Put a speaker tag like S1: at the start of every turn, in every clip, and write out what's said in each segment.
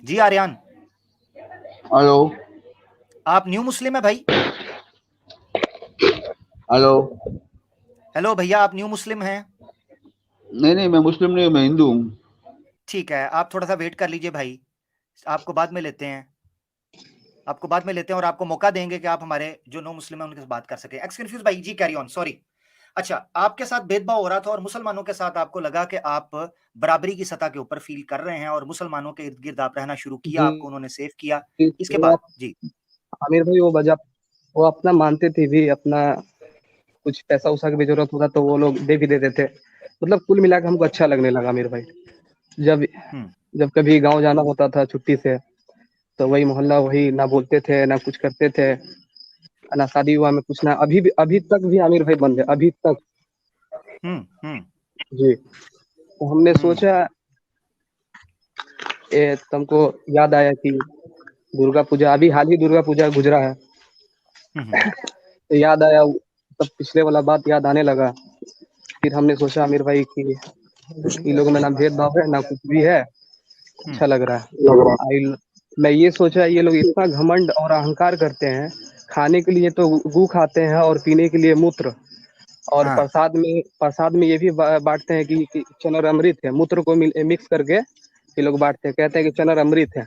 S1: जी Aryan,
S2: hello.
S1: आप new मुस्लिम है भाई?
S2: हेलो।
S1: हेलो भैया, आप न्यू मुस्लिम हैं?
S2: नहीं नहीं, मैं मुस्लिम नहीं हूँ, मैं हिंदू हूँ।
S1: ठीक है, आप थोड़ा सा वेट कर लीजिए भाई। आपको बाद में लेते हैं। आपको बाद में लेते हैं और आपको मौका देंगे कि आप हमारे जो नो मुस्लिम है उनके साथ बात कर सकें। एक्स कन्फ्यूज भाई जी, कैरी ऑन, सॉरी। अच्छा, आपके साथ भेदभाव हो रहा था और मुसलमानों के साथ आपको लगा कि आप बराबरी की सतह के ऊपर फील कर रहे हैं और मुसलमानों के इर्द गिर्द आप रहना शुरू किया,
S3: जी
S1: आपको उन्होंने सेव किया।
S3: जी,
S1: इसके
S3: वो
S1: बाद
S3: आप
S1: जी।
S3: आमिर भाई वो अपना मानते थे भी अपना। कुछ पैसा उसा की भी जरूरत होता तो वो लोग दे भी देते थे। मतलब कुल मिला के हमको अच्छा लगने लगा आमिर भाई। जब
S1: हम्म।
S3: जब कभी गांव जाना होता था छुट्टी से, तो वही मोहल्ला वही ना बोलते थे ना कुछ करते थे, ना शादी हुआ में कुछ ना। अभी तक भी आमिर भाई बंद है अभी तक।
S1: हम्म। हम्म।
S3: जी। तो हमने
S1: हम्म।
S3: सोचा तुमको याद आया कि दुर्गा पूजा अभी हाल ही दुर्गा पूजा गुजरा है।
S1: हम्म।
S3: तो याद आया, तब पिछले वाला बात याद आने लगा। फिर हमने सोचा आमिर भाई कि इन लोगों में ना भेदभाव है ना कुछ भी है,
S1: हम्म।
S3: अच्छा लग रहा है। मैं ये सोचा ये लोग इतना घमंड और अहंकार करते हैं। खाने के लिए तो गू खाते हैं और पीने के लिए मूत्र। और
S1: हाँ।
S3: प्रसाद में ये भी बांटते हैं कि चनर अमृत है। मूत्र को मिक्स करके ये लोग बांटते हैं, कहते हैं कि चनर अमृत है।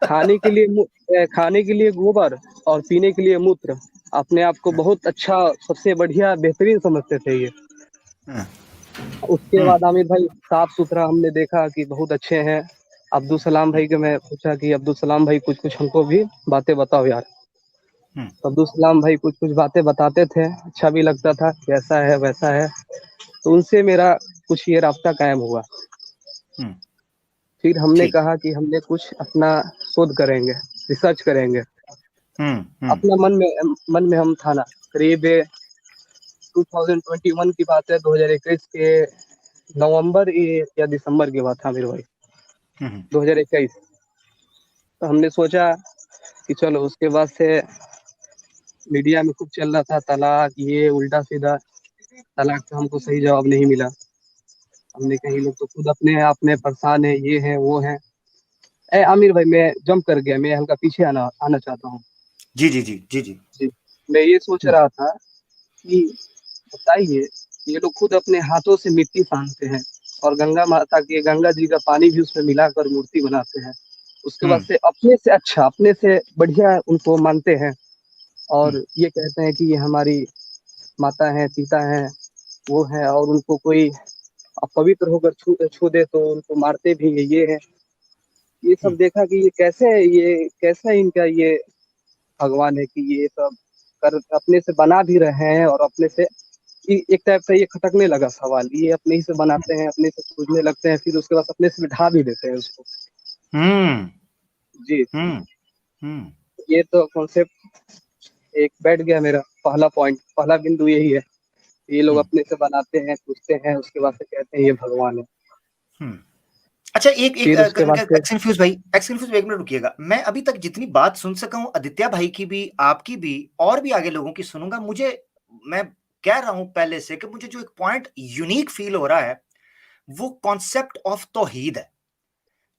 S3: खाने के लिए गोबर और पीने के लिए मूत्र। अपने आप को बहुत अच्छा, सबसे बढ़िया बेहतरीन समझते थे ये।
S1: हाँ।
S3: उसके
S1: हम्म।
S3: बाद आमिर भाई साफ सुथरा हमने देखा कि बहुत अच्छे हैं। अब्दुल सलाम भाई के मैं पूछा कि अब्दुल सलाम भाई कुछ कुछ हमको भी बातें बताओ यार।
S1: हम्म।
S3: तो अब्दुल सलाम भाई कुछ कुछ बातें बताते थे, अच्छा भी लगता था कि ऐसा है वैसा है। तो उनसे मेरा कुछ ये रास्ता कायम हुआ।
S1: हम्म।
S3: फिर हमने
S1: ठीक।
S3: कहा कि हमने कुछ अपना शोध करेंगे, रिसर्च करेंगे।
S1: हम्म। हम्म।
S3: अपना मन में हम था ना। करीब 2021 की बात है, 2021 के नवंबर या दिसंबर की बात था मेरे भाई।
S1: हम्म।
S3: 2021। तो हमने सोचा कि चलो, उसके बाद से मीडिया में खूब चल रहा था तलाक, ये उल्टा सीधा। तलाक का हमको सही जवाब नहीं मिला। हमने कहा ये लोग तो खुद अपने आप में परेशान है, ये है वो है। आमिर भाई मैं जंप कर गया, मैं हल्का पीछे आना आना चाहता हूँ।
S1: जी जी जी जी जी।
S3: जी। मैं ये सोच
S1: हम्म।
S3: रहा था कि बताइए, ये लोग खुद अपने हाथों से मिट्टी सानते हैं और गंगा जी का पानी भी उसमें मिलाकर मूर्ति बनाते हैं। उसके बाद
S1: हम्म।
S3: से अपने से बढ़िया उनको मानते हैं।
S1: हम्म।
S3: और ये कहते हैं कि ये हमारी माता है, पिता है, वो है। और उनको कोई अपवित्र होकर छू छू दे तो उनको मारते भी है, ये है। ये सब
S1: हम्म।
S3: देखा कि ये कैसा इनका ये भगवान है कि ये सब कर अपने से बना भी रहे हैं और अपने से एक टाइप से ये खटकने लगा सवाल। ये अपने ही से बनाते हैं, अपने से पूछने लगते हैं, फिर उसके बाद अपने से ढा भी देते हैं उसको।
S1: हम्म।
S3: जी।
S1: हम्म। हम्म।
S3: ये तो कॉन्सेप्ट एक बैठ गया मेरा। पहला पॉइंट, पहला बिंदु यही है। ये लोग
S1: हम्म।
S3: अपने से बनाते हैं, पूछते हैं, उसके बाद से कहते हैं ये भगवान है।
S1: हम्म। अच्छा, एक एक
S3: फिर उसके बाद से
S1: एक्सक्यूज भाई, एक्सक्यूज एक मिनट रुकिएगा। मैं अभी तक जितनी बात सुन सका हूं, आदित्य भाई की भी, आपकी भी, और भी आगे लोगों की सुनूंगा। मैं कह रहा हूं पहले से कि मुझे जो एक पॉइंट यूनिक फील हो रहा है वो कॉन्सेप्ट ऑफ तौहीद है।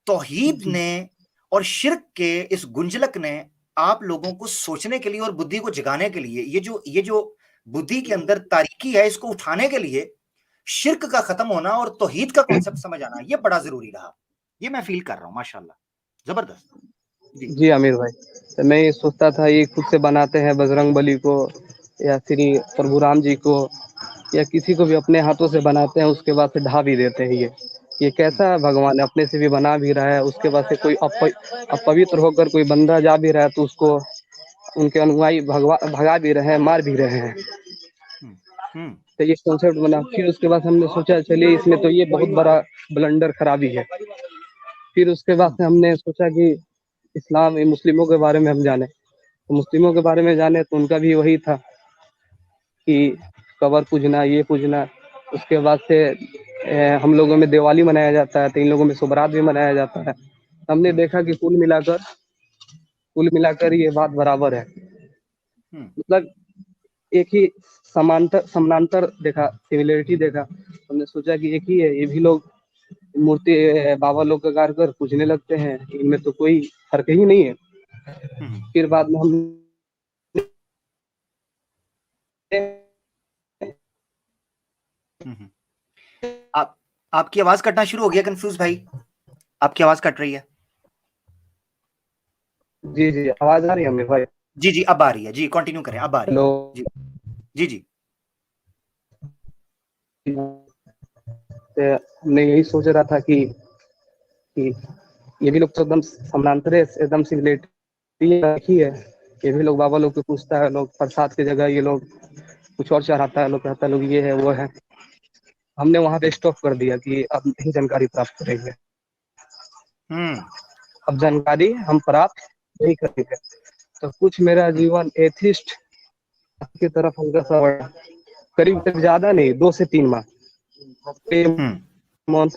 S1: तौहीद
S3: जी
S1: ने और शिर्क के इस गुंजलक ने आप लोगों को सोचने के लिए और बुद्धि को जगाने के लिए, ये जो बुद्धि के अंदर तारीकी है इसको उठाने के लिए शिर्क का खत्म होना और तौहीद का कॉन्सेप्ट समझ आना ये बड़ा जरूरी रहा। ये मैं फील कर रहा हूं, माशाल्लाह, जबरदस्त। जी।
S3: जी आमिर भाई। तो मैं ये सोचता था ये खुद से बनाते हैं बजरंग बली को या श्री प्रभु राम जी को, या किसी को भी अपने हाथों से बनाते हैं, उसके बाद से ढा भी देते हैं। ये
S1: हम्म।
S3: कैसा भगवान है? अपने से भी बना भी रहा है, उसके बाद से कोई अपवित्र होकर कोई बंदा जा भी रहा है तो उसको उनके अनुयायी भगा भी रहे हैं, मार भी रहे हैं।
S1: हम्म। हम्म।
S3: तो ये कॉन्सेप्ट बना। फिर उसके बाद हमने सोचा चलिए इसमें तो ये बहुत बड़ा ब्लंडर खराबी है। फिर उसके बाद
S1: हम्म।
S3: से हमने सोचा कि इस्लाम मुस्लिमों के बारे में हम जाने। तो मुस्लिमों के बारे में जाने तो उनका भी वही था कि कबर पूजना, ये पूजना। उसके बाद से हम लोगों में दिवाली मनाया जाता है, तो इन लोगों में शुभ रात भी मनाया जाता है। हमने
S1: हम्म।
S3: देखा कि कुल मिलाकर ये बात बराबर है।
S1: हम्म।
S3: मतलब एक ही समानांतर देखा, सिमिलरिटी देखा। हमने सोचा कि एक ही है, ये भी लोग मूर्ति बाबा लोग का गाड़ कर पूजने लगते हैं, इनमें तो कोई फर्क ही नहीं है। फिर बाद में हम
S1: आप आपकी आवाज कटना शुरू हो गया कंफ्यूज भाई, आपकी आवाज कट रही है।
S3: जी जी, आवाज आ रही है मेरे भाई?
S1: जी जी अब आ रही है, जी कंटिन्यू करें, अब आ रही है।
S3: हेलो
S1: जी जी जी।
S3: मैं यही सोच रहा था कि ये भी लोग तो एकदम समानांतर है, एकदम से रिलेटेड ही है। ये भी लोग बाबा लोग को पूछता है, लोग प्रसाद की जगह ये लोग कुछ और चढ़ाता है, लोग कहता है लोग ये है वो है। हमने वहां पे स्टॉप कर दिया कि अब नहीं जानकारी प्राप्त करेंगे, अब जानकारी हम प्राप्त नहीं करेंगे। तो कुछ मेरा जीवन एथिस्ट की तरफ हल्का सा बढ़ा, करीब तक ज्यादा नहीं, 2 से 3 माह मंथ।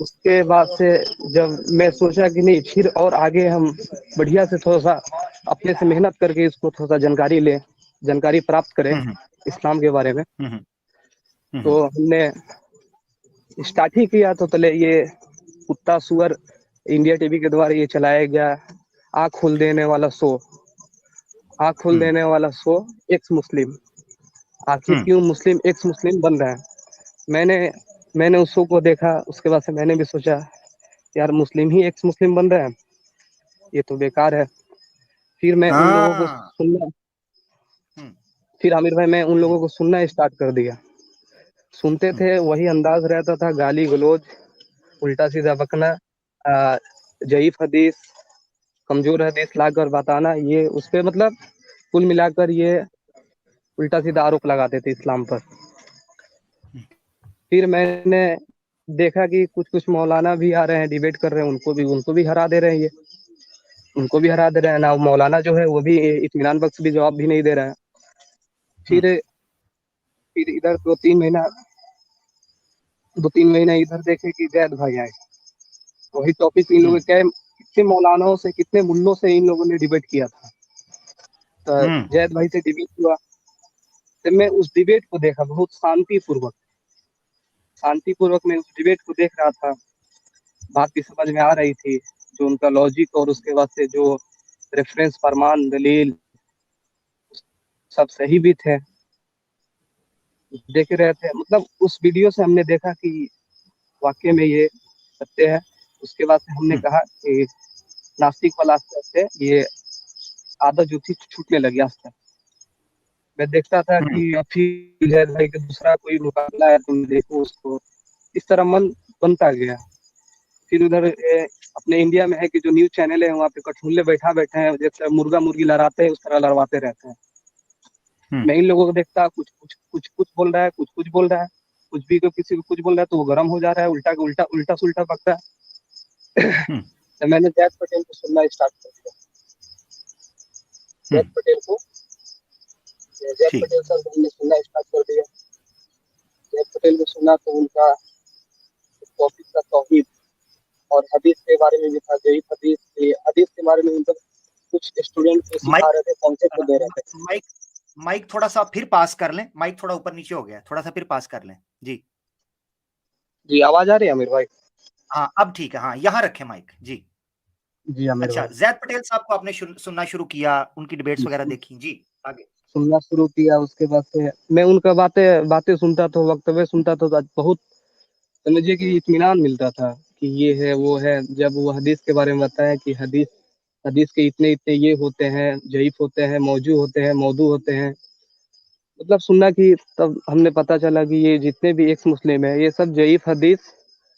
S3: उसके बाद से जब मैं सोचा कि नहीं, फिर और आगे हम बढ़िया से थोड़ा सा अपने से मेहनत करके इसको थोड़ा सा जानकारी प्राप्त करें इस्लाम के बारे में, तो हमने स्टार्ट ही किया। तो पहले ये कुत्ता सुअर इंडिया टीवी के द्वारा ये चलाया गया आँख खोल देने वाला शो एक्स मुस्लिम, आखिर क्यों मुस्लिम एक्स मुस्लिम बन रहे हैं। मैंने उस शो को देखा, उसके बाद से मैंने भी सोचा यार मुस्लिम ही एक्स मुस्लिम बन रहे हैं, ये तो बेकार है। फिर मैं उन लोगों को सुनना फिर आमिर भाई मैं उन लोगों को सुनना स्टार्ट कर दिया। सुनते थे, वही अंदाज रहता था, गाली गलौज, उल्टा सीधा बकना, जईफ हदीस, कमजोर हदीस लाकर बताना, ये उस पे मतलब कुल मिलाकर ये उल्टा सीधा आरोप लगाते थे इस्लाम पर। फिर मैंने देखा कि कुछ कुछ मौलाना भी आ रहे हैं, डिबेट कर रहे हैं, उनको भी हरा दे रहे हैं, ये उनको भी हरा दे रहे हैं ना। मौलाना जो है वो भी इत्मीनान बख्श भी जवाब भी नहीं दे रहा है। फिर इधर 2-3 महीना इधर देखे कि जैद भाई आए, वही टॉपिक इन लोगों के कितने मौलानाओं से कितने मुल्लों से इन लोगों ने डिबेट किया था। तो जैद भाई से डिबेट हुआ, तो मैं उस डिबेट को देखा, बहुत शांतिपूर्वक मैं उस डिबेट को देख रहा था। बात भी समझ में आ रही थी, जो उनका लॉजिक और उसके बाद से जो रेफरेंस फरमान दलील सब सही भी थे, देख रहे थे। मतलब उस वीडियो से हमने देखा कि वाकई में ये सत्य है। उसके बाद से हमने कहा कि नास्तिक वाला आस्ते ये आदत जो थी छूटने लगी आस्ते। मैं देखता था कि अभी जैद भाई का दूसरा कोई मुकाबला है, तुम देखो उसको, इस तरह मन बनता गया। फिर उधर अपने इंडिया में है कि जो न्यूज चैनल है वहाँ पे कठमुल्ले बैठे हैं, जैसे मुर्गा मुर्गी लड़ाते हैं उस तरह लड़वाते रहते हैं। मैं इन लोगों को देखता, कुछ बोल रहा है, कुछ बोल रहा है, कुछ भी को किसी को कुछ बोल रहा है तो वो गर्म हो जा रहा है, उल्टा सुल्टा पकता है। तो मैंने जैद पटेल को सुनना स्टार्ट कर दिया। जैद पटेल सर को हमने सुनना स्टार्ट कर दिया। जैद पटेल को सुना तो उनका टॉपिक था तौहीद, और हदीस के बारे में भी था, हदीस के बारे में उनका कुछ स्टूडेंट को सिखा रहे थे, कॉन्सेप्ट दे रहे थे।
S1: माइक थोड़ा सा फिर पास कर लें, माइक थोड़ा ऊपर नीचे हो गया, थोड़ा सा फिर पास कर लें। जी
S3: जी, आवाज आ रही है आमिर भाई?
S1: हाँ अब ठीक है, हाँ यहाँ रखें माइक। जी
S3: जी आमिर
S1: अच्छा,
S3: भाई,
S1: जैद पटेल साहब को आपने सुनना शुरू किया, उनकी डिबेट्स वगैरह देखी, जी आगे
S3: सुनना शुरू किया। उसके बाद से मैं उनका बातें सुनता था, वक्तव्य सुनता था, तो बहुत समझिए कि इत्मीनान मिलता था कि ये है वो है। जब वो हदीस के बारे में बताया कि हदीस के इतने इतने ये होते हैं, जईफ होते हैं, मौजू होते हैं, मौदू होते हैं, मतलब सुनना कि तब हमने पता चला कि ये जितने भी एक्स मुस्लिम है ये सब जईफ हदीस,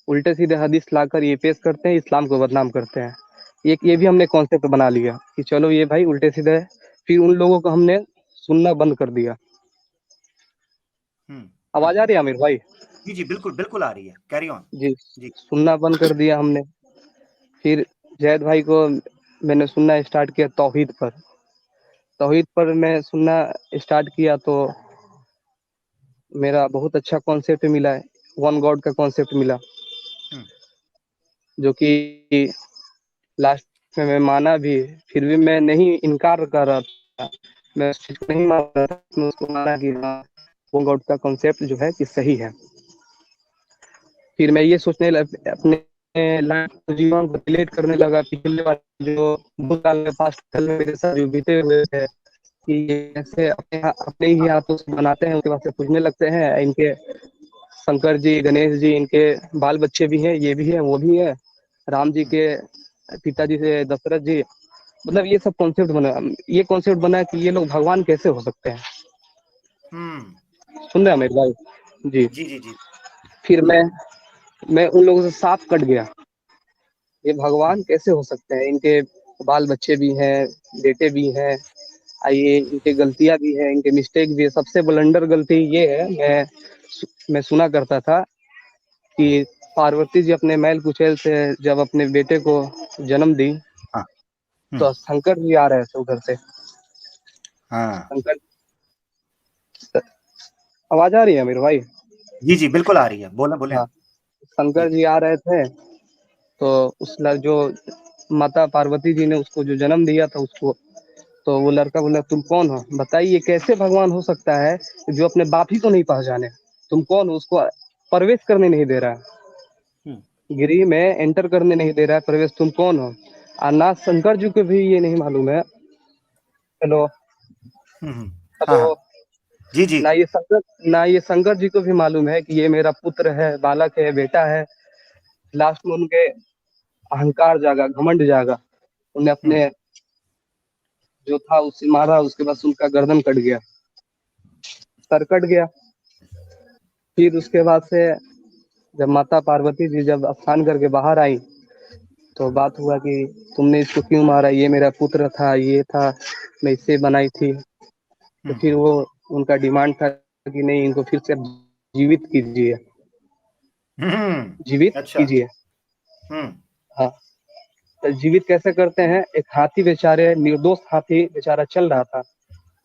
S3: उल्टे सीधे हदीस लाकर ये पेश करते हैं, इस्लाम को बदनाम करते हैं। ये भी हमने कॉन्सेप्ट बना लिया कि चलो ये भाई उल्टे सीधे है। फिर उन लोगों को हमने सुनना बंद कर दिया। आवाज आ रही है आमिर भाई?
S1: जी जी बिल्कुल बिल्कुल आ रही है, कैरी ऑन।
S3: जी,
S1: जी
S3: सुनना बंद कर दिया हमने। फिर जैद भाई को मैंने सुनना स्टार्ट किया तौहीद पर मैं सुनना स्टार्ट किया, तो मेरा बहुत अच्छा कॉन्सेप्ट मिला है, वन गॉड का कॉन्सेप्ट मिला, जो कि लास्ट में मैं माना भी। फिर भी मैं नहीं इनकार कर रहा था, मैं उस चीज को नहीं मान रहा था, मैं उसको माना कि हाँ वन गॉड का कॉन्सेप्ट जो है कि सही है। फिर मैं ये सोचने अपने लाइफ जीवन को रिलेट करने लगा, पिछले वाले जो भूतकाल में पास्ट काल में मेरे साथ जो बीते हुए थे कि ये ऐसे अपने ही हाथों से बनाते हैं, उसके बाद से पूजने लगते हैं। इनके शंकर जी, गणेश जी, इनके बाल बच्चे भी हैं, ये भी है, वो भी है, राम जी के पिताजी से दशरथ जी। मतलब ये सब कॉन्सेप्ट बना, ये कॉन्सेप्ट बना कि ये लोग भगवान कैसे हो सकते हैं। सुन रहे हैं मेरे भाई? जी
S1: जी जी जी।
S3: फिर मैं उन लोगों से साफ कट गया, ये भगवान कैसे हो सकते हैं, इनके बाल बच्चे भी हैं, बेटे भी हैं, आइए इनके गलतियां भी हैं, इनके मिस्टेक भी है। सबसे ब्लंडर गलती ये है, मैं सुना करता था कि पार्वती जी अपने मैल कुचैल से जब अपने बेटे को जन्म दी
S1: हाँ।
S3: तो शंकर जी आ रहे थे उधर से।
S1: हाँ
S3: शंकर, आवाज आ रही है मेरे भाई?
S1: जी जी बिल्कुल आ रही है, बोले बोले।
S3: हाँ, शंकर जी आ रहे थे तो उस जो माता पार्वती जी ने उसको जो जन्म दिया था उसको, तो वो लड़का बोला तुम कौन हो, बताइए कैसे भगवान हो सकता है जो अपने बाप ही को नहीं पहचाने, तुम कौन हो, उसको प्रवेश करने नहीं दे रहा है, गिरी में एंटर करने नहीं दे रहा है प्रवेश, तुम कौन हो। और ना शंकर जी को भी ये नहीं मालूम है। हेलो
S1: हाँ
S3: हेलो।
S1: हाँ जी जी।
S3: ना ये शंकर जी को भी मालूम है कि ये मेरा पुत्र है, बालक है, बेटा है। लास्ट में उनके अहंकार जागा, घमंड जागा, उन्हें अपने जो था उससे मारा, उसके बाद उनका गर्दन कट गया, सर कट गया। फिर उसके बाद से जब माता पार्वती जी जब स्नान करके बाहर आई तो बात हुआ कि तुमने इसको क्यों मारा, ये मेरा पुत्र था, ये था, मैं इससे बनाई थी। तो फिर वो उनका डिमांड था कि नहीं, इनको फिर से जीवित कीजिए, जीवित
S1: अच्छा।
S3: कीजिए। हाँ, तो जीवित कैसे करते हैं, एक हाथी बेचारे, निर्दोष हाथी बेचारा चल रहा था,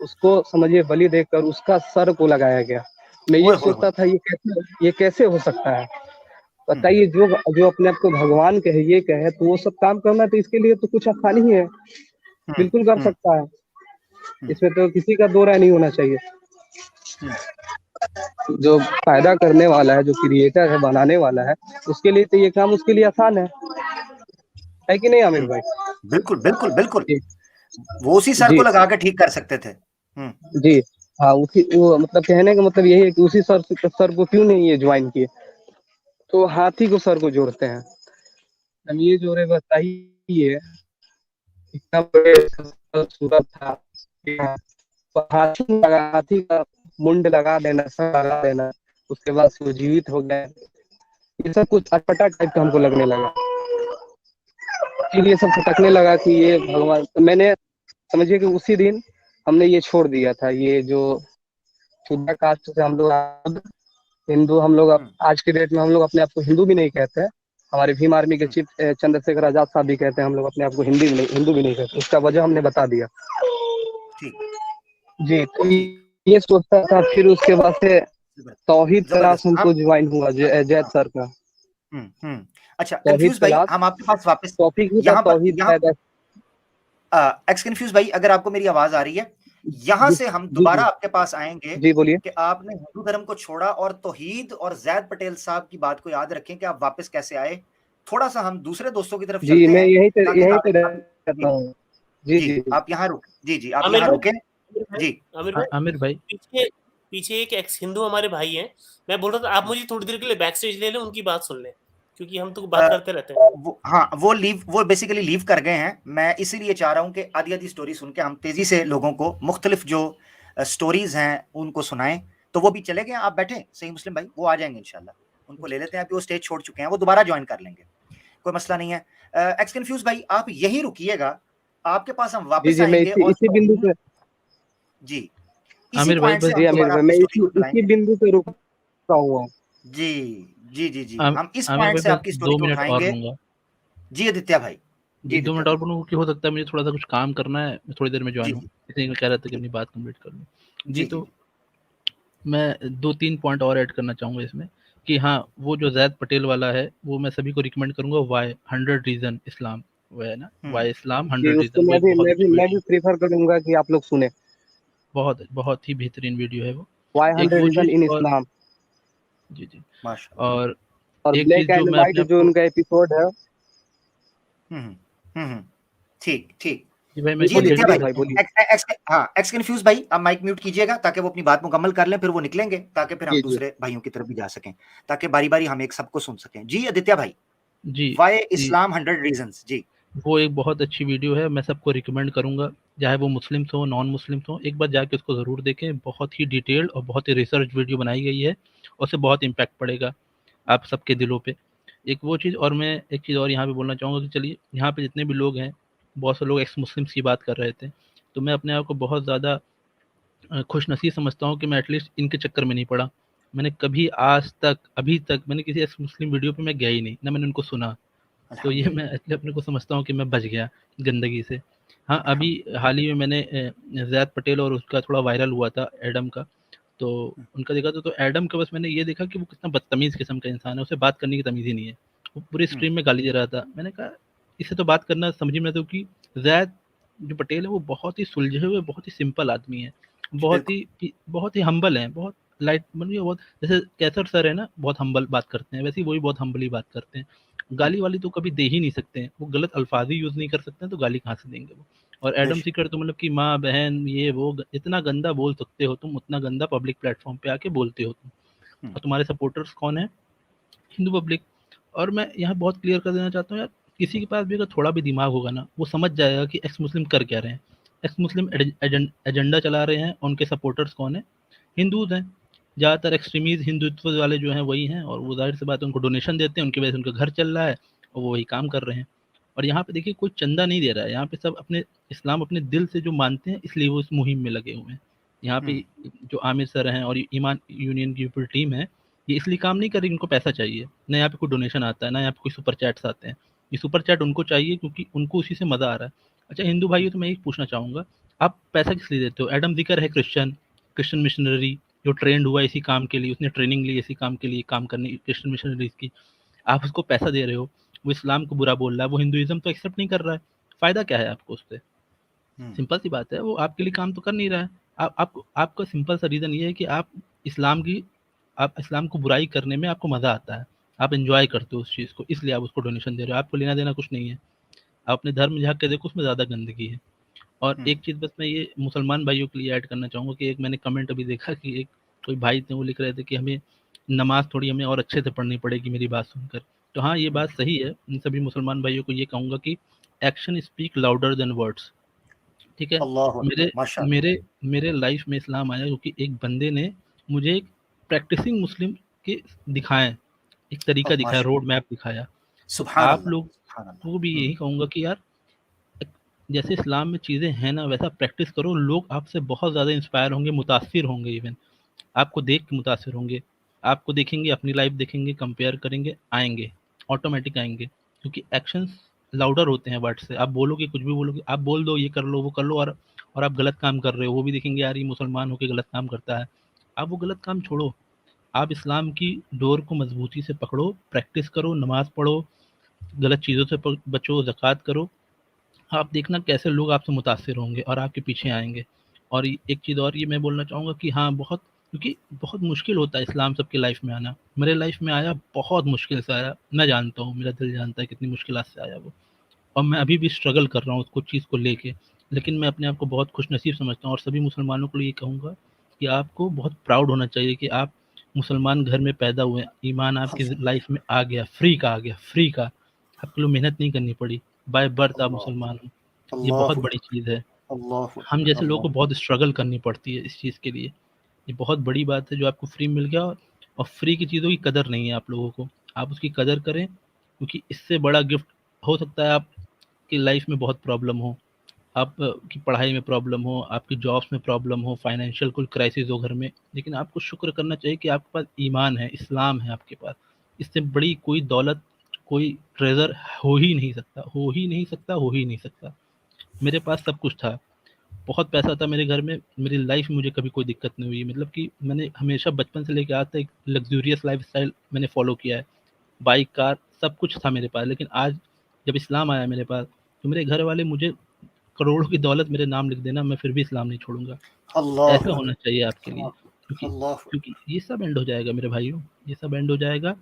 S3: उसको समझिए बलि देकर उसका सर को लगाया गया। मैं ये सोचता था ये कैसे हो सकता है, बताइए। जो अपने आप को भगवान कहे, ये कहे, तो वो सब काम करना तो इसके लिए तो कुछ आसानी ही है, बिल्कुल कर सकता है, इसमें तो किसी का दो राय नहीं होना चाहिए। जो पैदा करने वाला है, जो क्रिएटर है, बनाने वाला है, उसके लिए तो ये काम उसके लिए आसान है कि नहीं आमिर भाई?
S1: बिल्कुल बिल्कुल बिल्कुल। वो उसी सर
S3: जी
S1: को लगा के ठीक कर सकते थे।
S3: जी हाँ, उसी वो मतलब कहने का मतलब यही है कि उसी सर को क्यों नहीं ये ज्वाइन किए, तो हाथी को सर को जोड़ते हैं। अब ये जोड़े, बताइए इतना बड़े सूरत था, हाथी का मुंड लगा देना, सर लगा देना, उसके बाद वो जीवित हो गए। ये सब कुछ अटपटा टाइप का हमको लगने लगा, फिर ये सब खटकने लगा कि ये भगवान। तो मैंने समझिए कि उसी दिन हमने ये छोड़ दिया था, ये जो शुद्ध कास्ट से हम लोग हिंदू, हम लोग आज के डेट में हम लोग अपने आप को हिंदू भी नहीं कहते हैं। हमारे भीम आर्मी के चीफ चंद्रशेखर आजाद साहब भी कहते हैं हम लोग अपने आप को हिंदू भी नहीं कहते, उसका वजह हमने बता दिया। जी, तो ये सोचता था, फिर उसके बाद से तौहीद क्लास हमको ज्वाइन हुआ जैद सर का।
S1: अच्छा कंफ्यूज भाई, हम आपके पास वापस
S3: टॉपिक ही था तौहीद।
S1: एक्स कंफ्यूज भाई, अगर आपको मेरी आवाज आ रही है, यहां से हम दोबारा आपके पास आएंगे।
S3: जी बोलिए।
S1: कि आपने हिंदू धर्म को छोड़ा और तौहीद और जैद पटेल साहब की बात को याद रखें कि आप वापस कैसे आए। थोड़ा सा हम दूसरे दोस्तों की तरफ चलते हैं।
S3: यही पे रहता हूं।
S1: जी आप यहाँ रुके। जी आप यहाँ रुके। जी
S4: आमिर भाई,
S5: पीछे एक एक्स हिंदू हमारे भाई हैं, मैं बोल रहा था आप मुझे थोड़ी देर के लिए बैक स्टेज ले लें, उनकी बात सुन लें, क्योंकि हम तो बात करते रहते हैं।
S1: वो बेसिकली लीव कर गए हैं। मैं इसीलिए चाह रहा हूं कि आधी आधी स्टोरी सुन के हम तेजी से लोगों को मुख्तलिफ जो स्टोरीज हैं उनको सुनाएं। तो वो भी चले गए, आप बैठे सही मुस्लिम भाई, वो आ जाएंगे इंशाल्लाह, उनको ले लेते हैं। अभी वो स्टेज छोड़ चुके हैं, वो दोबारा ज्वाइन कर लेंगे, कोई मसला नहीं है। एक्स कंफ्यूज भाई आप यही रुकिएगा, आपके पास हम वापस आएंगे।
S3: इसी बिंदु पे
S1: जी
S4: आमिर भाई,
S3: मैं इसी बिंदु पे रुका हुआ।
S1: जी हम इस पॉइंट से आपकी स्टोरी को उठाएंगे। जी आदित्य भाई,
S4: जी 2 मिनट और बोलूंगा कि हो सकता है मुझे थोड़ा सा कुछ काम करना है, मैं थोड़ी देर में ज्वाइन हूँ, इसलिए मैं कह रहा था कि अपनी बात कंप्लीट कर लूँ। जी तो मैं 2-3 पॉइंट और ऐड करना चाहूँगा इसमें कि हाँ, वो जो जैद पटेल वाला है वो मैं सभी को रिकमेंड करूँगा, वाई 100 रीजन इस्लाम, वो है ना, वाई इस्लाम 100 रीजन।
S3: मैं भी प्रेफर करूंगा कि आप लोग सुने,
S4: बहुत ही बेहतरीन वीडियो है वो,
S3: वाई 100 रीजन इन इस्लाम।
S4: जी और
S3: और
S4: एक
S3: ब्लैक
S4: चीज जो
S3: एंड
S4: मैं
S3: व्हाइट
S4: अपने आप
S3: जो
S4: को
S3: उनका एपिसोड है।
S1: ठीक ठीक
S4: जी भाई मैं
S1: जी
S3: बोलिए
S1: आदित्य
S3: बोलिए
S1: भाई
S3: भाई बोलिए।
S1: एक्स कन्फ्यूज भाई आप माइक म्यूट कीजिएगा ताकि वो अपनी बात मुकम्मल कर लें, फिर वो निकलेंगे ताकि फिर हम
S3: जी जी
S1: दूसरे भाइयों की तरफ भी जा सकें, ताकि बारी बारी हम एक सबको सुन सकें। जी आदित्य भाई,
S4: जी
S1: वाई
S4: जी
S1: इस्लाम 100 रीजंस। जी
S4: वो एक बहुत अच्छी वीडियो है, मैं सबको रिकमेंड करूंगा, चाहे वो मुस्लिम्स हो नॉन मुस्लिम्स हो, एक बार जाके उसको ज़रूर देखें। बहुत ही डिटेल्ड और बहुत ही रिसर्च वीडियो बनाई गई है, उससे बहुत इम्पैक्ट पड़ेगा आप सबके दिलों पे। एक वो चीज़, और मैं एक चीज़ और यहाँ पे बोलना चाहूँगा कि चलिए यहाँ पे जितने भी लोग हैं, बहुत से लोग एक्स मुस्लिम्स की बात कर रहे थे, तो मैं अपने आप को बहुत ज़्यादा खुश नसीब समझता हूँ कि मैं एटलीस्ट इनके चक्कर में नहीं पड़ा। मैंने कभी आज तक अभी तक मैंने किसी एक्स मुस्लिम वीडियो पे मैं गया ही नहीं, ना मैंने उनको सुना। तो ये मैं इसलिए अपने को समझता हूँ कि मैं बच गया गंदगी से। हाँ, अभी हाल ही में मैंने ज़ैद पटेल और उसका थोड़ा वायरल हुआ था एडम का, तो उनका देखा तो एडम का बस मैंने ये देखा कि वो कितना बदतमीज़ किस्म का इंसान है, उसे बात करने की तमीज़ ही नहीं है। वो पूरी स्ट्रीम में गाली दे रहा था। मैंने कहा इससे तो बात करना समझ में, तो कि ज़ैद जो पटेल है वो बहुत ही सुलझे हुए, बहुत ही सिंपल आदमी है, बहुत ही हम्बल है, बहुत लाइट मतलब बहुत, जैसे कैसर सर है ना, बहुत हम्बल बात करते हैं, वैसे ही वही बहुत हम्बली बात करते हैं। गाली वाली तो कभी दे ही नहीं सकते हैं, वो गलत अल्फाज ही यूज़ नहीं कर सकते हैं, तो गाली कहाँ से देंगे वो। और एडम सीकर तो मतलब कि माँ बहन ये वो इतना गंदा बोल सकते हो तुम, उतना गंदा पब्लिक प्लेटफॉर्म पे आके बोलते हो तुम, और तुम्हारे सपोर्टर्स कौन है? हिंदू पब्लिक। और मैं यहाँ बहुत क्लियर कर देना चाहता हूँ यार, किसी के पास भी अगर थोड़ा भी दिमाग होगा ना, वो समझ जाएगा कि एक्स मुस्लिम कर क्या रहे हैं। एक्स मुस्लिम एजेंडा चला रहे हैं, उनके सपोर्टर्स कौन है? हिंदूज हैं। ज़्यादातर एक्सट्रीमीज हिंदुत्व वाले जो हैं वही हैं, और वो जाहिर सी बात है उनको डोनेशन देते हैं, उनकी वजह से उनका घर चल रहा है और वो वही काम कर रहे हैं। और यहाँ पे देखिए कोई चंदा नहीं दे रहा है, यहाँ पे सब अपने इस्लाम अपने दिल से जो मानते हैं, इसलिए वो इस मुहिम में लगे हुए हैं। यहाँ पे जो आमिर सर हैं और ईमान यूनियन की पूरी टीम है, ये इसलिए काम नहीं कर रही, इनको पैसा चाहिए ना, यहाँ पे कोई डोनेशन आता है ना यहाँ पे कोई सुपर चैट्स आते हैं। ये सुपर चैट उनको चाहिए क्योंकि उनको उसी से मजा आ रहा है। अच्छा हिंदू भाइयों, तो मैं एक पूछना चाहूंगा, आप पैसा किस लिए देते हो? एडम जिकर है क्रिश्चियन मिशनरी, जो ट्रेंड हुआ इसी काम के लिए, उसने ट्रेनिंग ली इसी काम के लिए, काम करने क्रिश्चियन मिशनरीज की, आप उसको पैसा दे रहे हो, वो इस्लाम को बुरा बोल रहा है, वो हिंदुइज्म तो एक्सेप्ट नहीं कर रहा है, फायदा क्या है आपको उससे? सिंपल सी बात है, वो आपके लिए काम तो कर नहीं रहा है। आपका सिंपल सा रीजन ये है कि इस्लाम की आप इस्लाम को बुराई करने में आपको मजा आता है, आप एंजॉय करते हो उस चीज़ को, इसलिए आप उसको डोनेशन दे रहे हो, आपको लेना देना कुछ नहीं है। आप अपने धर्म झाँक के देखो, उसमें ज़्यादा गंदगी है। और एक चीज़ बस मैं ये मुसलमान भाइयों के लिए ऐड करना चाहूँगा कि एक मैंने कमेंट अभी देखा कि एक कोई भाई थे, वो लिख रहे थे कि हमें नमाज़ थोड़ी हमें और अच्छे से पढ़नी पड़ेगी मेरी बात सुनकर। तो हाँ, ये बात सही है। इन सभी मुसलमान भाइयों को ये कहूँगा कि action speak louder than words. ठीक है?
S1: अल्लाह
S4: मेरे
S1: माशाअल्लाह।
S4: मेरे मेरे लाइफ में इस्लाम आया क्योंकि एक बंदे ने मुझे एक प्रैक्टिसिंग मुस्लिम के दिखाएँ, एक तरीका दिखाया, रोड मैप दिखाया। तो
S1: सुभान
S4: आप
S1: अल्लाह
S4: लोग
S1: सुभान अल्लाह।
S4: को भी यही कहूँगा कि यार जैसे इस्लाम में चीज़ें हैं ना, वैसा प्रैक्टिस करो, लोग आपसे बहुत ज़्यादा इंस्पायर होंगे, मुतासिर होंगे, इवन आपको देख के मुतासिर होंगे। आपको देखेंगे, अपनी लाइफ देखेंगे, कंपेयर करेंगे, आएँगे, ऑटोमेटिक आएँगे, क्योंकि एक्शंस लाउडर होते हैं वर्ड से। आप बोलोगे, कुछ भी बोलोगे, आप बोल दो ये कर लो, वो कर लो, और आप गलत काम कर रहे हो, वो भी देखेंगे यार ये मुसलमान होके गलत काम करता है। आप वो गलत काम छोड़ो, आप इस्लाम की डोर को मजबूती से पकड़ो, प्रैक्टिस करो, नमाज़ पढ़ो, गलत चीज़ों से बचो, ज़कात करो। आप देखना कैसे लोग आपसे मुतासिर होंगे और आपके पीछे आएँगे। और एक चीज़ और ये मैं बोलना चाहूँगा कि हाँ, क्योंकि बहुत मुश्किल होता है इस्लाम सबकी लाइफ में आना। मेरे लाइफ में आया, बहुत मुश्किल से आया। मैं जानता हूँ, मेरा दिल जानता है कितनी मुश्किलात से आया वो, और मैं अभी भी स्ट्रगल कर रहा हूँ उसको चीज़ को लेके। लेकिन मैं अपने आप को बहुत खुशनसीब समझता हूँ, और सभी मुसलमानों को ये कहूँगा कि आपको बहुत प्राउड होना चाहिए कि आप मुसलमान घर में पैदा हुए हैं। ईमान आपकी लाइफ में आ गया, फ्री का आ गया, फ्री का। आपके लिए मेहनत नहीं करनी पड़ी, बाय बर्थ आप मुसलमान हो। ये बहुत बड़ी चीज़ है। हम जैसे लोगों को बहुत स्ट्रगल करनी पड़ती है इस चीज़ के लिए। ये बहुत बड़ी बात है जो आपको फ्री मिल गया, और फ्री की चीज़ों की कदर नहीं है आप लोगों को। आप उसकी कदर करें, क्योंकि इससे बड़ा गिफ्ट हो सकता है आपकी लाइफ में बहुत प्रॉब्लम हो, आप की पढ़ाई में प्रॉब्लम हो, आपकी जॉब्स में प्रॉब्लम हो, फाइनेंशियल कोई क्राइसिस हो घर में, लेकिन आपको शुक्र करना चाहिए कि आपके पास ईमान है, इस्लाम है आपके पास। इससे बड़ी कोई दौलत, कोई ट्रेज़र हो ही नहीं सकता, हो ही नहीं सकता, हो ही नहीं सकता। मेरे पास सब कुछ था, बहुत पैसा था मेरे घर में, मेरी लाइफ में मुझे कभी कोई दिक्कत नहीं हुई। मतलब कि मैंने हमेशा बचपन से लेके आज तक एक लग्ज़ूरियस लाइफ़स्टाइल मैंने फ़ॉलो किया है। बाइक, कार सब कुछ था मेरे पास, लेकिन आज जब इस्लाम आया मेरे पास, तो मेरे घर वाले मुझे करोड़ों की दौलत मेरे नाम लिख देना, मैं फिर भी इस्लाम नहीं छोड़ूँगा। ऐसा होना चाहिए आपके लिए, क्योंकि ये सब एंड हो जाएगा मेरे भाइयों, ये सब एंड हो जाएगा।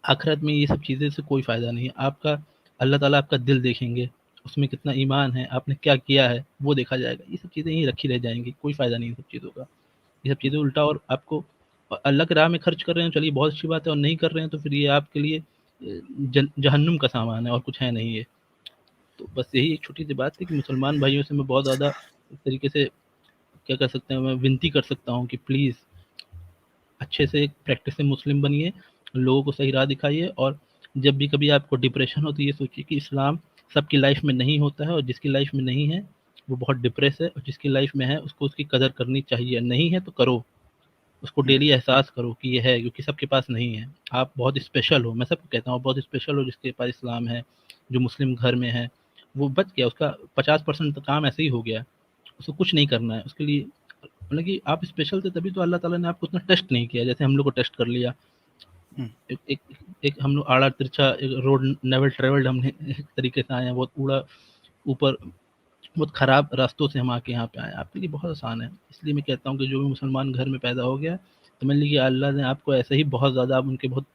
S4: आखिरत में ये सब चीज़ें से कोई फ़ायदा नहीं है। आपका अल्लाह ताला आपका दिल देखेंगे, उसमें कितना ईमान है, आपने क्या किया है, वो देखा जाएगा। ये सब चीज़ें यहीं रखी रह जाएँगी, कोई फ़ायदा नहीं इन सब चीज़ों का। ये सब चीज़ें उल्टा और आपको अल्लाह की राह में खर्च कर रहे हैं, चलिए बहुत अच्छी बात है, और नहीं कर रहे हैं तो फिर ये आपके लिए जहन्नुम का सामान है और कुछ है नहीं ये। तो बस यही एक छोटी-सी बात थी कि मुसलमान भाइयों से मैं बहुत ज़्यादा इस तरीके से क्या कर सकते हैं, मैं विनती कर सकता हूँ कि प्लीज़ अच्छे से प्रैक्टिस से मुस्लिम बनिए, लोगों को सही राह दिखाइए, और जब भी कभी आपको डिप्रेशन हो तो ये सोचिए कि इस्लाम सबकी लाइफ में नहीं होता है, और जिसकी लाइफ में नहीं है वो बहुत डिप्रेस है, और जिसकी लाइफ में है उसको उसकी कदर करनी चाहिए। नहीं है तो करो, उसको डेली एहसास करो कि ये है, क्योंकि सबके पास नहीं है। आप बहुत स्पेशल हो, मैं सबको कहता हूँ आप बहुत स्पेशल हो जिसके पास इस्लाम है, जो मुस्लिम घर में है, वो बच गया, उसका 50% काम ऐसे ही हो गया, उसको कुछ नहीं करना है उसके लिए। मतलब कि आप स्पेशल थे तभी तो अल्लाह ताला ने आपको उतना टेस्ट नहीं किया जैसे हम लोग को टेस्ट कर लिया। एक एक एक हम लोग आड़ा तिरछा एक रोड नेवर ट्रेवल्ड, हमने एक तरीके से आए हैं, बहुत ऊड़ा ऊपर बहुत ख़राब रास्तों से हम आके यहाँ पे आए। आपके लिए बहुत आसान है, इसलिए मैं कहता हूँ कि जो भी मुसलमान घर में पैदा हो गया तो मान लीजिए अल्लाह ने आपको ऐसे ही बहुत ज़्यादा, आप उनके बहुत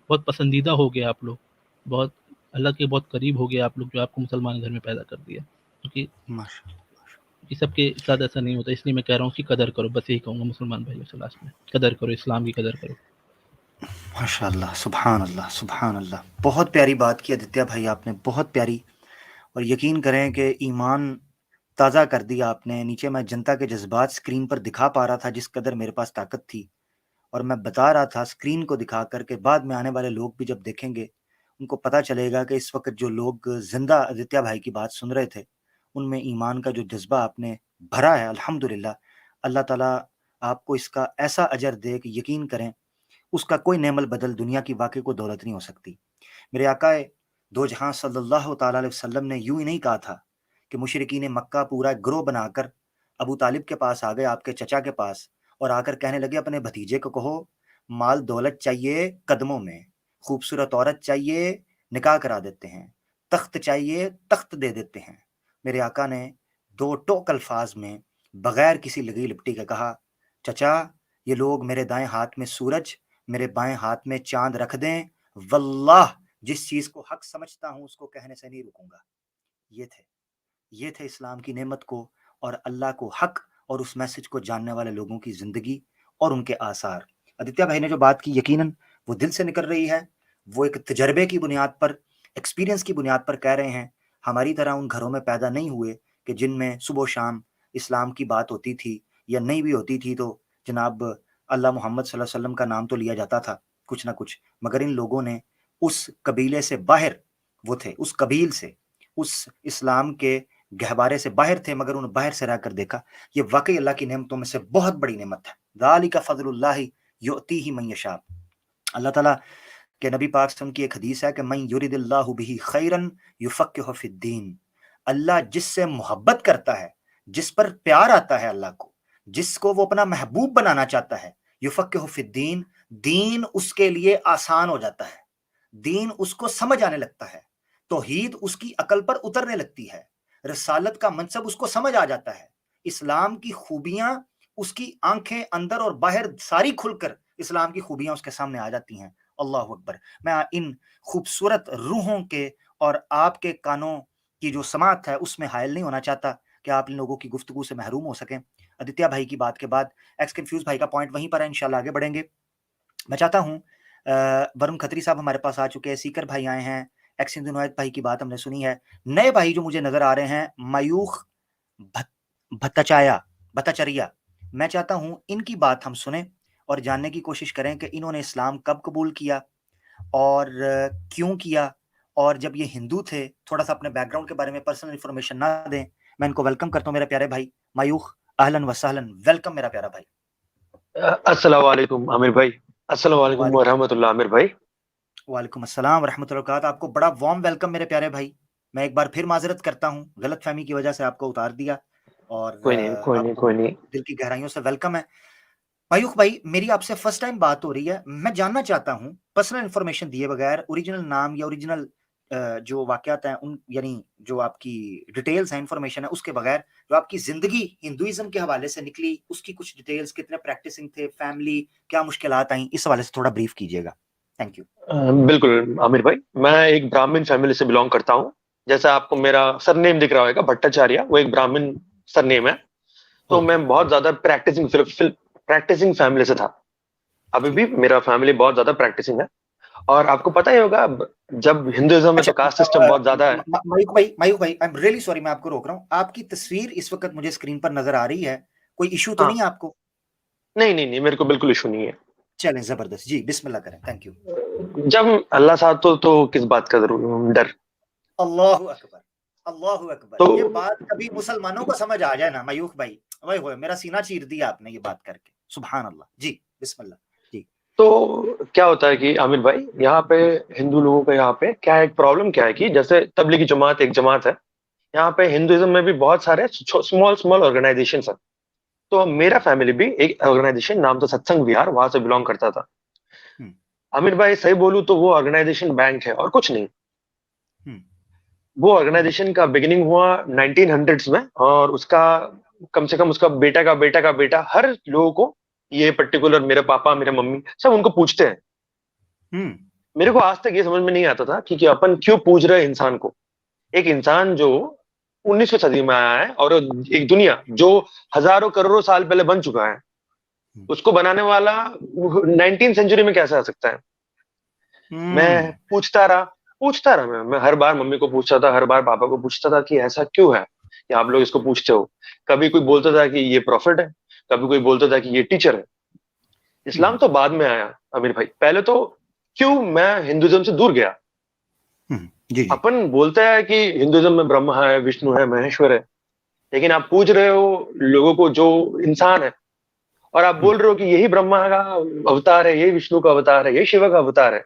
S4: बहुत पसंदीदा हो गए आप लोग, बहुत अल्लाह के बहुत करीब हो गए आप लोग, जो आपको मुसलमान घर में पैदा कर दिया। क्योंकि सबके साथ ऐसा नहीं होता, इसलिए मैं कह रहा हूँ कि कदर करो, बस यही कहूँगा मुसलमान भाइयों से लास्ट में, कदर करो, इस्लाम की कदर करो।
S1: माशाअल्लाह, सुभान अल्लाह, सुभान अल्लाह। बहुत प्यारी बात की आदित्य भाई आपने, बहुत प्यारी। और यकीन करें कि ईमान ताज़ा कर दिया आपने। नीचे मैं जनता के जज्बात स्क्रीन पर दिखा पा रहा था जिस कदर मेरे पास ताकत थी, और मैं बता रहा था स्क्रीन को दिखा कर के बाद में आने वाले लोग भी जब देखेंगे उनको पता चलेगा कि इस वक्त जो लोग जिंदा आदित्य भाई की बात सुन रहे थे उनमें ईमान का जो जज्बा आपने भरा है, अल्हम्दुलिल्लाह। अल्लाह ताला आपको इसका ऐसा अजर दे कि यकीन करें उसका कोई नेमल बदल दुनिया की वाकई को दौलत नहीं हो सकती। मेरे आकाए दो जहां सल्लल्लाहु ताला अलैहि वसल्लम ने यूं ही नहीं कहा था कि मुशरिकीन मक्का पूरा ग्रोह बनाकर अबू तालिब के पास आ गए, आपके चचा के पास, और आकर कहने लगे अपने भतीजे को कहो माल दौलत चाहिए कदमों में, खूबसूरत औरत चाहिए निकाह करा देते हैं, तख्त चाहिए तख्त दे देते हैं। मेरे आका ने दो टोक अल्फाज में बगैर किसी लगी लिपटी के कहा, चचा ये लोग मेरे दाएं हाथ में सूरज मेरे बाएं हाथ में चांद रख दें, वल्लाह जिस चीज को हक समझता हूं उसको कहने से नहीं रुकूंगा। ये थे इस्लाम की नेमत को और अल्लाह को हक और उस मैसेज को जानने वाले लोगों की जिंदगी और उनके आसार। आदित्य भाई ने जो बात की यकीनन वो दिल से निकल रही है, वो एक तजर्बे की बुनियाद पर, एक्सपीरियंस की बुनियाद पर कह रहे हैं। हमारी तरह उन घरों में पैदा नहीं हुए कि जिनमें सुबह शाम इस्लाम की बात होती थी, या नहीं भी होती थी तो जनाब अल्लाह मोहम्मद सल्लल्लाहु अलैहि वसल्लम का नाम तो लिया जाता था कुछ ना कुछ, मगर इन लोगों ने उस कबीले से बाहर, वो थे उस कबील से, उस इस्लाम के गहवारे से बाहर थे, मगर उन्हें बाहर से रहकर देखा। ये वाकई अल्लाह की नेमतों में से बहुत बड़ी नेमत है। ज़ालिका फ़ज़लुल्लाहि युअतीहि मन यशा। अल्लाह ताला के नबी पाक से उनकी एक हदीस है कि मन युरिदिल्लाहु बिही खैरन युफ़क्किहु फ़िद्दीन। अल्लाह जिससे मोहब्बत करता है, जिस पर प्यार आता है अल्लाह को, जिसको वो अपना महबूब बनाना चाहता है, युफ़क्किहु फ़िद्दीन, दीन उसके लिए आसान हो जाता है, दीन उसको समझ आने लगता है, तौहीद उसकी अकल पर उतरने लगती है, रसालत का मनसब उसको समझ आ जाता है, इस्लाम की खूबियां उसकी आंखें अंदर और बाहर सारी खुलकर इस्लाम की खूबियां उसके सामने आ जाती हैं। अल्लाह अकबर। मैं इन खूबसूरत रूहों के और आपके कानों की जो समात है उसमें हायल नहीं होना चाहता कि आप इन लोगों की गुफ्तगू से महरूम हो सकें। आदित्य भाई की बात के बाद एक्स कन्फ्यूज भाई का पॉइंट वहीं पर है, इंशाल्लाह आगे बढ़ेंगे। मैं चाहता हूँ वरुण खत्री साहब हमारे पास आ चुके हैं, सीकर भाई आए हैं, एक्स हिंदू नोयत भाई की बात हमने सुनी है, नए भाई जो मुझे नजर आ रहे हैं मयूख भत्ताचरिया, मैं चाहता हूं इनकी बात हम सुने और जानने की कोशिश करें कि इन्होंने इस्लाम कब कबूल किया और क्यों किया, और जब ये हिंदू थे थोड़ा सा अपने बैकग्राउंड के बारे में पर्सनल इंफॉर्मेशन ना दें। मैं इनको वेलकम करता हूं मेरे प्यारे भाई मयूख, अहलन व सहलन, वेलकम मेरा प्यारा भाई।
S6: अस्सलाम वालेकुम आमिर भाई। अस्सलाम वालेकुम व रहमतुल्लाह आमिर भाई।
S1: वालेकुम अस्सलाम व रहमतुल्लाह वबरकातुहू। आपको बड़ा वार्म वेलकम मेरे प्यारे भाई। मैं एक बार फिर माजरत करता हूँ, गलतफहमी की वजह से आपको उतार दिया, और
S6: कोई नहीं।
S1: दिल की गहराइयों से वेलकम है। मयूख भाई मेरी आपसे फर्स्ट टाइम बात हो रही है, मैं जानना चाहता हूँ पर्सनल इन्फॉर्मेशन दिए बगैर, ओरिजिनल नाम या ओरिजिनल जो वाकयात हैं उन, यानी जो आपकी डिटेल्स हैं, इन्फॉर्मेशन है उसके बगैर, जो आपकी जिंदगी हिंदुइज्म के हवाले से निकली उसकी कुछ डिटेल्स, कितने प्रैक्टिसिंग थे, फैमिली क्या मुश्किलात आई, इस हवाले से थोड़ा ब्रीफ कीजिएगा। Thank you.
S6: बिल्कुल आमिर भाई, मैं एक ब्राह्मण फैमिली से बिलोंग करता हूँ। जैसा आपको मेरा सरनेम दिख रहा होगा भट्टाचार्य, वो एक ब्राह्मण सरनेम है। तो
S1: ओके।
S6: मैं बहुत ज्यादा प्रैक्टिसिंग फैमिली से था। अभी भी मेरा फैमिली बहुत ज्यादा प्रैक्टिसिंग है। और आपको पता ही होगा, जब हिंदुइज्म में तो कास्ट सिस्टम बहुत ज्यादा है।
S1: मयूख भाई आई एम रियली सॉरी, मैं आपको रोक रहा हूँ। आपकी तस्वीर इस वक्त मुझे स्क्रीन पर नजर आ रही है, कोई इशू तो
S6: हाँ,
S1: नहीं है आपको?
S6: नहीं नहीं नहीं, मेरे को बिल्कुल इशू नहीं है।
S1: चलें, जबरदस्त जी, बिस्मिल्लाह करें। Thank you.
S6: जब अल्लाह साथ तो किस बात का डर।
S1: अल्लाहु अकबर, अल्लाहु अकबर।
S6: तो
S1: ये बात कभी मुसलमानों को समझ आ जाए ना मयूख भाई, वही हो, मेरा सीना चीर दिया आपने ये बात करके। सुभान अल्लाह जी, बिस्मिल्लाह जी।
S6: तो क्या होता है कि आमिर भाई, यहाँ पे हिंदू लोगों का यहाँ पे क्या एक प्रॉब्लम क्या है कि जैसे तबलीगी जमात एक जमात है। यहाँ पे हिंदुइज्म में भी बहुत सारे स्मॉल स्मॉल ऑर्गेनाइजेशन है। तो मेरा फैमिली भी एक ऑर्गेनाइजेशन नाम था सत्संग विहार, वहां से बिलोंग करता था। आमिर भाई सही बोलूं तो वो ऑर्गेनाइजेशन बैंक है और कुछ नहीं। वो ऑर्गेनाइजेशन का बिगिनिंग हुआ 1900s में, और उसका कम से कम उसका बेटा का बेटा का बेटा हर लोगों को, ये पर्टिकुलर मेरे पापा मेरे मम्मी सब उनको पूछते हैं। मेरे को आज तक ये समझ में नहीं आता था कि अपन क्यों पूछ रहे हैं इंसान को। एक इंसान जो 19वीं सदी में आया है और एक दुनिया जो हजारों करोड़ों साल पहले बन चुका है, उसको बनाने वाला 19th सेंचुरी में कैसे आ सकता है। मैं पूछता रहा मैं हर बार मम्मी को पूछता था, हर बार पापा को पूछता था कि ऐसा क्यों है कि आप लोग इसको पूछते हो। कभी कोई बोलता था कि ये प्रॉफिट है, कभी कोई बोलता था कि ये टीचर है। इस्लाम तो बाद में आया अमीर भाई, पहले तो क्यों मैं हिंदुइज्म से दूर गया।
S1: जी।
S6: अपन बोलते हैं कि हिंदुइज्म में ब्रह्मा है, विष्णु है, महेश्वर है, लेकिन आप पूछ रहे हो लोगों को जो इंसान है, और आप बोल रहे हो कि यही ब्रह्मा का अवतार है, यही विष्णु का अवतार है, यही शिव का अवतार है।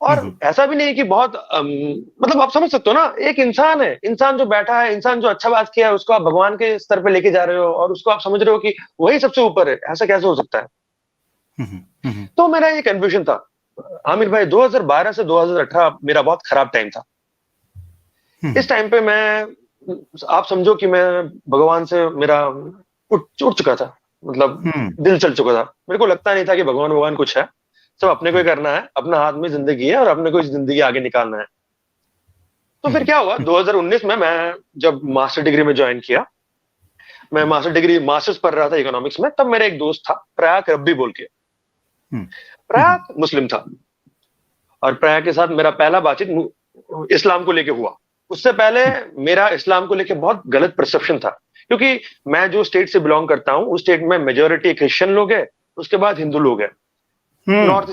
S6: और ऐसा भी नहीं कि बहुत मतलब आप समझ सकते हो ना, एक इंसान है, इंसान जो बैठा है, इंसान जो अच्छा बात किया है, उसको आप भगवान के स्तर पे लेके जा रहे हो और उसको आप समझ रहे हो कि वही सबसे ऊपर है। ऐसा कैसे हो सकता है। तो मेरा ये कंफ्यूजन था आमिर भाई। 2012 से 2018 मेरा बहुत खराब टाइम था। इस टाइम पे मैं, आप समझो कि मैं भगवान से मेरा उठ चुका था, मतलब दिल चल चुका था। मेरे को लगता नहीं था कि भगवान कुछ है, सब अपने को ही करना है, अपना हाथ में जिंदगी है और अपने को जिंदगी आगे निकालना है। तो फिर क्या हुआ, 2019 में मैं जब मास्टर डिग्री में ज्वाइन किया, मैं मास्टर्स पढ़ रहा था इकोनॉमिक्स में, तब मेरा एक दोस्त था प्रयाग रब्बी बोल के। प्रयाग मुस्लिम था और प्रयाग के साथ मेरा पहला बातचीत इस्लाम को लेके हुआ। उससे पहले मेरा इस्लाम को लेके बहुत गलत परसेप्शन था, क्योंकि मैं जो स्टेट से बिलोंग करता हूँ उस स्टेट में मेजोरिटी क्रिश्चियन लोग है, उसके बाद हिंदू लोग है, नॉर्थ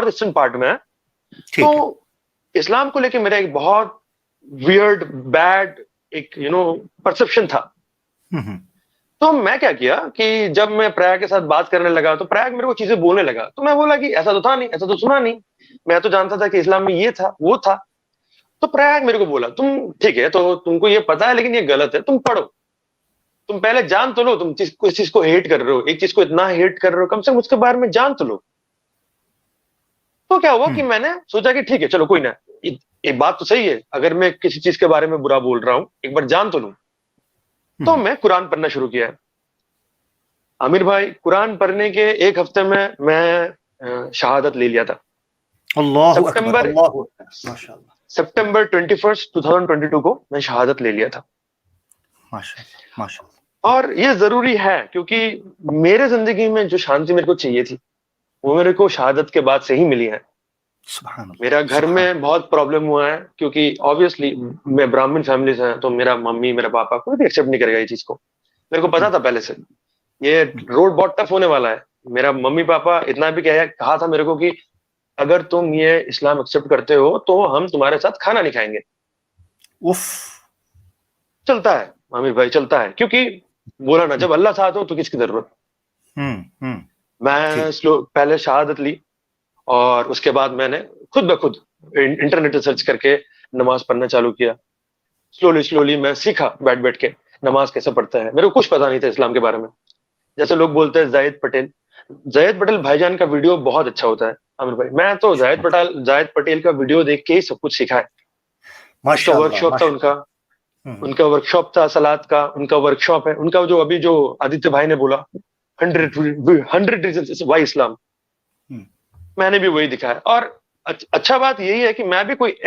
S6: ईस्टर्न पार्ट में है। तो इस्लाम को लेके मेरा एक बहुत वियर्ड बैड एक परसेप्शन था। तो मैं क्या किया कि जब मैं प्रयाग के साथ बात करने लगा तो प्रयाग मेरे को चीजें बोलने लगा, तो मैं बोला कि ऐसा तो था नहीं, ऐसा तो सुना नहीं, मैं तो जानता था कि इस्लाम में ये था वो था। तो प्रयाग मेरे को बोला, तुम ठीक है, तो तुमको ये पता है लेकिन ये गलत है, तुम पढ़ो, तुम पहले जान तो लो, तुम इस चीज को हेट कर रहे हो, एक चीज को इतना हेट कर रहे हो, कम से कम उसके बारे में जान तो लो। तो क्या हुआ कि मैंने सोचा कि ठीक है चलो कोई ना, एक बात तो सही है, अगर मैं किसी चीज के बारे में बुरा बोल रहा हूं एक बार जान तो लूं। तो मैं कुरान पढ़ना शुरू किया। आमिर भाई कुरान पढ़ने के एक हफ्ते में मैं शहादत ले लिया था। सितंबर 21 2022 को मैं शहादत ले लिया था। माशाअल्लाह। और ये जरूरी है क्योंकि मेरे जिंदगी में जो शांति मेरे को चाहिए थी वो मेरे को शहादत के बाद से ही मिली है। मेरा घर में बहुत प्रॉब्लम हुआ है क्योंकि ऑब्वियसली मैं ब्राह्मण फैमिली से है, तो मेरा मम्मी मेरा पापा कोई भी एक्सेप्ट नहीं करेगा ये चीज को। मेरे को पता था पहले से ये रोड बहुत टफ होने वाला है। मेरा मम्मी पापा इतना भी कहा था मेरे को कि अगर तुम ये इस्लाम एक्सेप्ट करते हो तो हम तुम्हारे साथ खाना नहीं खाएंगे। उफ, चलता है आमिर भाई, चलता है, क्योंकि बोला ना जब अल्लाह साथ हो तो किसकी जरूरत। मैं पहले शहादत ली और उसके बाद मैंने खुद ब खुद इंटरनेट पे सर्च करके नमाज पढ़ना चालू किया। स्लोली मैं सीखा बैठ बैठ के नमाज कैसे पढ़ता है। मेरे को कुछ पता नहीं था इस्लाम के बारे में। जैसे लोग बोलते हैं जाहिद पटेल भाईजान का वीडियो बहुत अच्छा होता है आमिर भाई, मैं तो जाहिद पटेल का वीडियो देख के ही सब कुछ सीखा है। वर्कशॉप था उनका वर्कशॉप था सलाद का, उनका वर्कशॉप है उनका, जो अभी जो आदित्य भाई ने बोला 100 रीजंस व्हाई इस्लाम, मैंने भी वही दिखाया। और अच्छा बात यही है कि मैं भी कोई